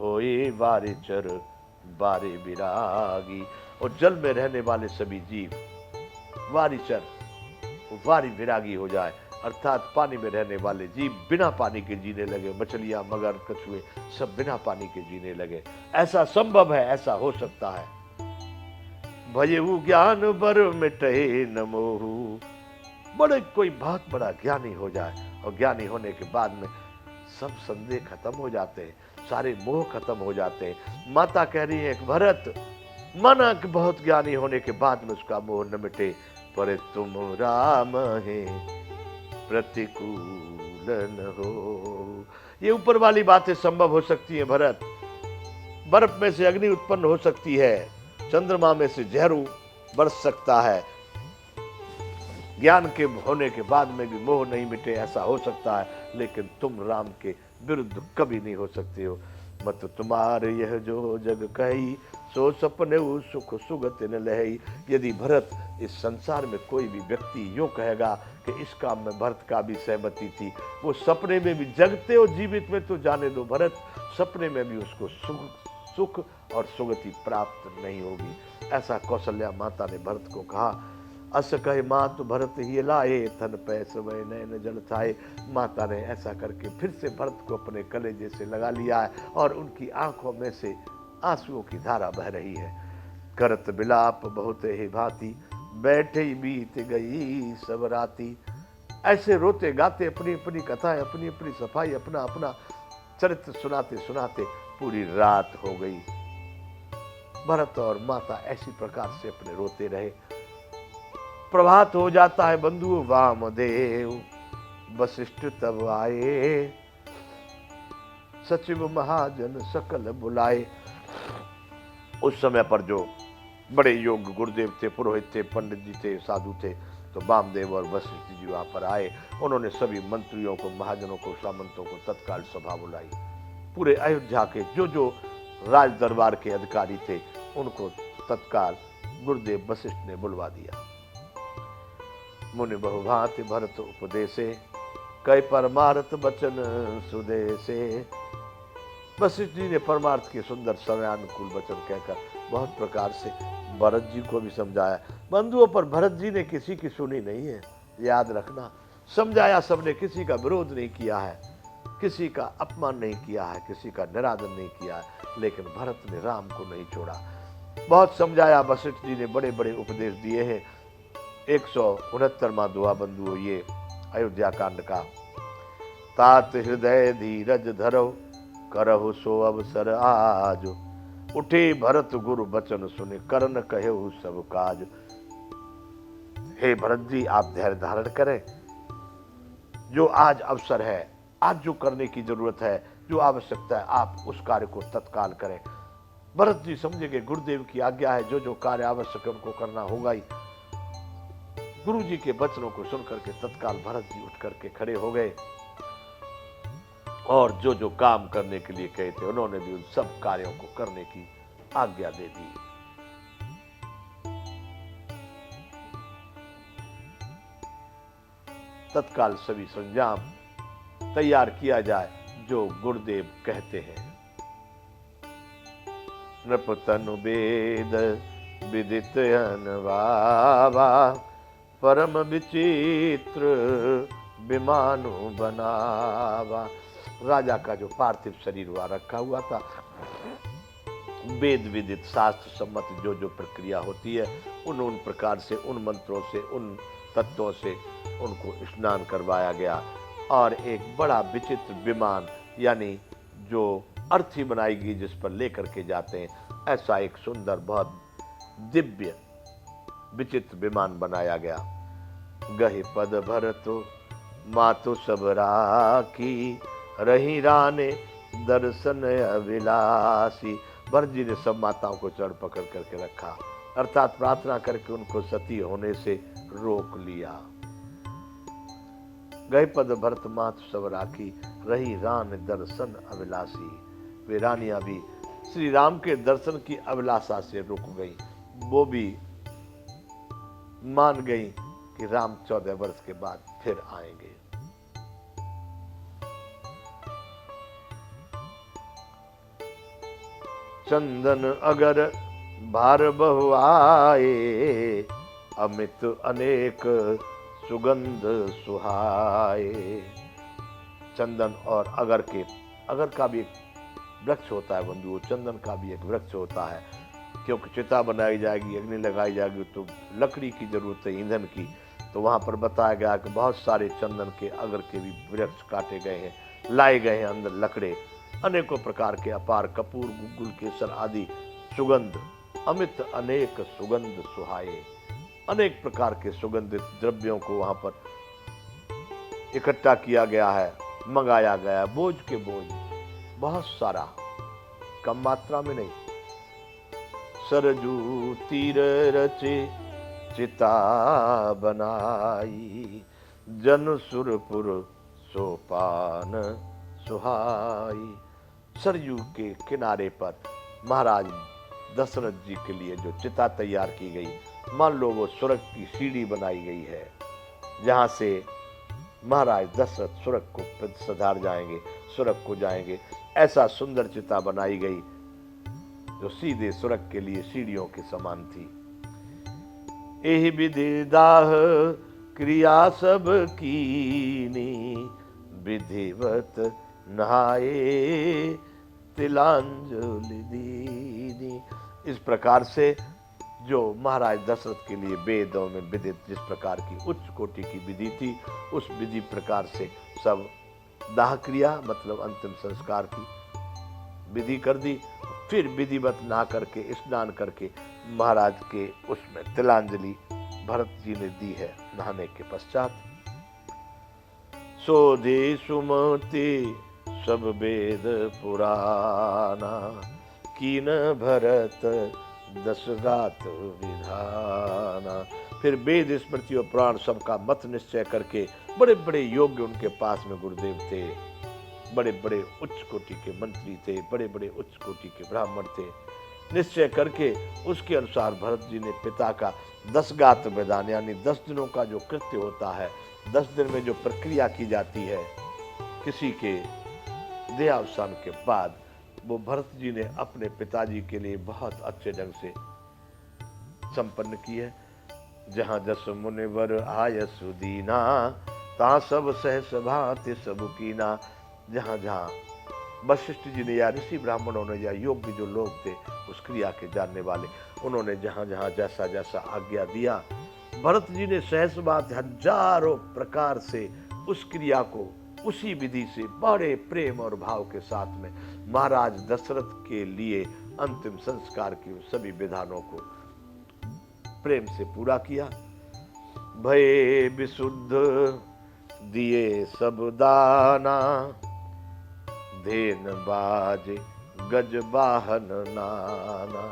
होए वारिचर बारे विरागी। और जल में रहने वाले सभी जीव वारिचर, वारी विरागी हो जाए, अर्थात पानी में रहने वाले जीव बिना पानी के जीने लगे। मछलियां, मगर, कछुए सब बिना पानी के जीने लगे। ऐसा संभव है, ऐसा हो सकता है। भयऊ ज्ञान बर मिटहे न मोहू। बड़े कोई बहुत बड़ा ज्ञानी हो जाए और ज्ञानी होने के बाद में सब संदेह खत्म हो जाते हैं, सारे मोह खत्म हो जाते हैं। माता कह रही है भरत, माना कि बहुत ज्ञानी होने के बाद में उसका मोह न मिटे, पर तुम राम है प्रतिकूल न हो। ये ऊपर वाली बातें संभव हो सकती है भरत। बर्फ में से अग्नि उत्पन्न हो सकती है, चंद्रमा में से जहर बरस सकता है, ज्ञान के होने के बाद में भी मोह नहीं मिटे, ऐसा हो सकता है, लेकिन तुम राम के विरुद्ध कभी नहीं हो सकते हो। मत तुम्हारे यह जो जग कही, सो सपने सुख सुगत न लहई। यदि भरत इस संसार में कोई भी व्यक्ति यूं कहेगा कि इस काम में भरत का भी सहमति थी, वो सपने में भी, जगते हो जीवित में तो जाने दो भरत, सपने में भी उसको सुख और सुगति प्राप्त नहीं होगी। ऐसा कौशल्या माता ने भरत को कहा। अस कहे मातु भरत ही लाए, थन पै समय नैन जल थाए। माता ने ऐसा करके फिर से भरत को अपने कलेजे से लगा लिया है और उनकी आंखों में से आंसुओं की धारा बह रही है। करत बिलाप बहुत ही भांति, बैठे ही बीत गई सब राती। ऐसे रोते गाते अपनी अपनी कथाएं, अपनी अपनी सफाई, अपना अपना चरित्र सुनाते सुनाते पूरी रात हो गई। भरत और माता ऐसी प्रकार से अपने रोते रहे। प्रभात हो जाता है। बंधु वामदेव वशिष्ठ तब आए, सचिव महाजन सकल बुलाए। उस समय पर जो बड़े योग गुरुदेव थे, पुरोहित थे, पंडित जी थे, साधु थे, तो वामदेव और वशिष्ठ जी वहां पर आए। उन्होंने सभी मंत्रियों को, महाजनों को, सामंतों को तत्काल सभा बुलाई। पूरे अयोध्या के जो जो राज दरबार के अधिकारी थे उनको तत्काल गुरुदेव वशिष्ठ ने बुलवा दिया। मुनि बहुभांति भरत उपदेशे, कई परमार्थ बचन सुदेशे। वशिष्ठ जी ने परमार्थ के सुंदर समयानुकूल वचन कहकर बहुत प्रकार से भरत जी को भी समझाया। बंधुओं, पर भरत जी ने किसी की सुनी नहीं है, याद रखना। समझाया सबने, किसी का विरोध नहीं किया है, किसी का अपमान नहीं किया है, किसी का निरादर नहीं किया है, लेकिन भरत ने राम को नहीं छोड़ा। बहुत समझाया वशिष्ठ जी ने, बड़े बड़े उपदेश दिए हैं। 169वां दुआ बंधुओं ये अयोध्या कांड का। तात हृदय धीरज धरो, करहु सो अवसर आज। उठे भरत गुरु बचन सुने, करन कहेहु सब काज। हे भरत जी, आप धैर्य धारण करें। जो आज अवसर है, आज जो करने की जरूरत है, जो आवश्यकता है, आप उस कार्य को तत्काल करें। भरत जी समझेंगे गुरुदेव की आज्ञा है, जो जो कार्य आवश्यक है उनको करना होगा ही। गुरु जी के वचनों को सुनकर के तत्काल भरत जी उठ करके खड़े हो गए और जो जो काम करने के लिए कहे थे उन्होंने भी उन सब कार्यों को करने की आज्ञा दे दी। तत्काल सभी संजाम तैयार किया जाए जो गुरुदेव कहते हैं। नृप तनु वेद विदित अनवावा, परम विचित्र विमानु बनावा। राजा का जो पार्थिव शरीर हुआ रखा हुआ था, वेद विदित शास्त्र सम्मत जो जो प्रक्रिया होती है उन प्रकार से, उन मंत्रों से, उन तत्वों से उनको स्नान करवाया गया और एक बड़ा विचित्र विमान, यानी जो अर्थी बनाई गई जिस पर लेकर के जाते हैं, ऐसा एक सुंदर बहुत दिव्य विचित्र विमान बनाया गया। गहि पद भरतो मातु सब राखी, रही राने दर्शन अभिलाषी। भरत जी ने सब माताओं को चढ़ पकड़ करके रखा, अर्थात प्रार्थना करके उनको सती होने से रोक लिया। गए पद भरत मातु सब राखी, रही रान दर्शन अभिलाषी। वे रानियां भी श्री राम के दर्शन की अभिलाषा से रुक गई। वो भी मान गई कि राम 14 वर्ष के बाद फिर आएंगे। चंदन अगर भार बहु आए, अमित अनेक सुगंध सुहाए। चंदन और अगर का भी एक वृक्ष होता है बंधुओं, चंदन का भी एक वृक्ष होता है, क्योंकि चिता बनाई जाएगी, अग्नि लगाई जाएगी तो लकड़ी की जरूरत है, ईंधन की। तो वहां पर बताया गया कि बहुत सारे चंदन के अगर के भी वृक्ष काटे गए हैं, लाए गए हैं अंदर लकड़े, अनेकों प्रकार के अपार कपूर गुग्गुल केसर आदि सुगंध, अमित अनेक सुगंध सुहाए। अनेक प्रकार के सुगंधित द्रव्यों को वहां पर इकट्ठा किया गया है, मंगाया गया, बोझ के बोझ, बहुत सारा, कम मात्रा में नहीं। सरजू तीर रचे चिता बनाई, जन सुरपुर सोपान सुहाई। सरयू के किनारे पर महाराज दशरथ जी के लिए जो चिता तैयार की गई, मान लो वो स्वर्ग की सीढ़ी बनाई गई है, जहां से महाराज दशरथ स्वर्ग को सधार जाएंगे, स्वर्ग को जाएंगे। ऐसा सुंदर चिता बनाई गई जो सीधे स्वर्ग के लिए सीढ़ियों के समान थी। एहि विधि दाह क्रिया सब कीनी, विधिवत नहाए तिलांजलि दीनी। इस प्रकार से जो महाराज दशरथ के लिए वेदों में विदित जिस प्रकार की उच्च कोटि की विधि थी, उस विधि प्रकार से सब दाह क्रिया मतलब अंतिम संस्कार की विधि कर दी। फिर विधिवत नहा करके, स्नान करके महाराज के उसमें तिलांजलि भरत जी ने दी है नहाने के पश्चात। सोधे सुमति सब वेद पुराना, कीन भरत दस गात विधाना। फिर वेद स्मृति और पुराण सबका मत निश्चय करके, बड़े बड़े योग्य उनके पास में गुरुदेव थे, बड़े बड़े उच्च कोटि के मंत्री थे, बड़े बड़े उच्च कोटि के ब्राह्मण थे। निश्चय करके उसके अनुसार भरत जी ने पिता का 10 गात विधान, यानी 10 दिनों का जो कृत्य होता है, 10 दिन में जो प्रक्रिया की जाती है किसी के देहावसान के बाद, वो भरत जी ने अपने पिताजी के लिए बहुत अच्छे ढंग से संपन्न की है। जहां जस मुनिवर आय सुदीना, ता सब सहस भांति सब कीना। जहां जहां वशिष्ठ जी ने या ऋषि ब्राह्मणों ने या योग्य जो लोग थे उस क्रिया के जानने वाले, उन्होंने जहां जहां जैसा जैसा आज्ञा दिया, भरत जी ने सहस बात हजारों प्रकार से उस क्रिया को उसी विधि से बड़े प्रेम और भाव के साथ में महाराज दशरथ के लिए अंतिम संस्कार के सभी विधानों को प्रेम से पूरा किया। भये विशुद्ध दिए सब दाना, धेन बाज गज वाहन नाना।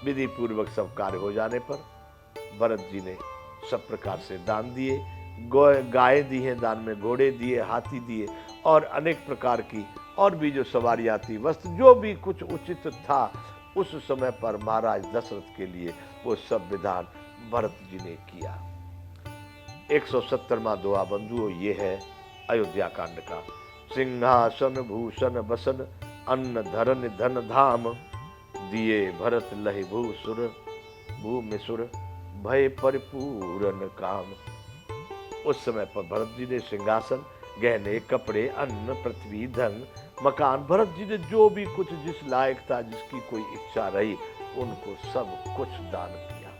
विधि पूर्वक सब कार्य हो जाने पर भरत जी ने सब प्रकार से दान दिए, गाय दी है दान में, घोड़े दिए, हाथी दिए और अनेक प्रकार की और भी जो सवारियां थी, वस्त्र जो भी कुछ उचित था उस समय पर महाराज दशरथ के लिए वो सब विधान भरत जी ने किया। 170वां दोहा बंधुओं ये है अयोध्या कांड का। सिंहासन भूषण बसन, अन्न धरन धन धाम, दिए भरत लहि भूसुर, भूमिसुर भय परिपूरन काम। उस समय पर भरत जी ने सिंहासन, गहने, कपड़े, अन्न, पृथ्वी, धन, मकान, भरत जी ने जो भी कुछ जिस लायक था, जिसकी कोई इच्छा रही, उनको सब कुछ दान किया।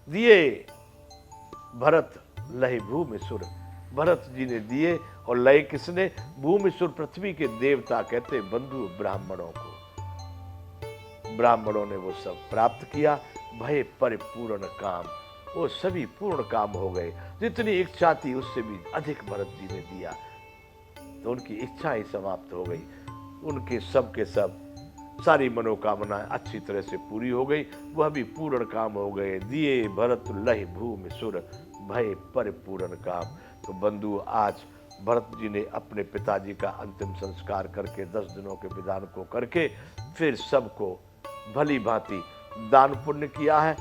दिए भरत लय भूमिसुर, भरत जी ने दिए और लय किसने? भूमिसुर पृथ्वी के देवता कहते बंधु ब्राह्मणों को। ब्राह्मणों ने वो सब प्राप्त किया। भय परिपूर्ण काम, वो सभी पूर्ण काम हो गए। जितनी इच्छा थी उससे भी अधिक भरत जी ने दिया, तो उनकी इच्छा ही समाप्त हो गई। उनके सब के सब सारी मनोकामनाएं अच्छी तरह से पूरी हो गई, वह भी पूर्ण काम हो गए। दिए भरत लहि भूमि सुर, भय परिपूर्ण काम। तो बंधु आज भरत जी ने अपने पिताजी का अंतिम संस्कार करके 10 दिनों के विधान को करके फिर सबको भली भांति दान पुण्य किया है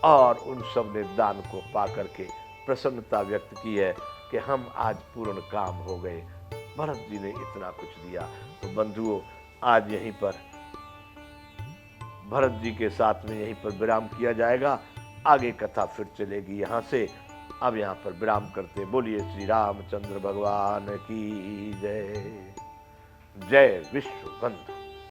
और उन सब ने दान को पा करके प्रसन्नता व्यक्त की है कि हम आज पूर्ण काम हो गए। भरत जी ने इतना कुछ दिया। तो बंधुओं, आज यहीं पर भरत जी के साथ में यहीं पर विराम किया जाएगा। आगे कथा फिर चलेगी यहाँ से। अब यहाँ पर विराम करते बोलिए श्री रामचंद्र भगवान की जय। जय विश्व बंधु।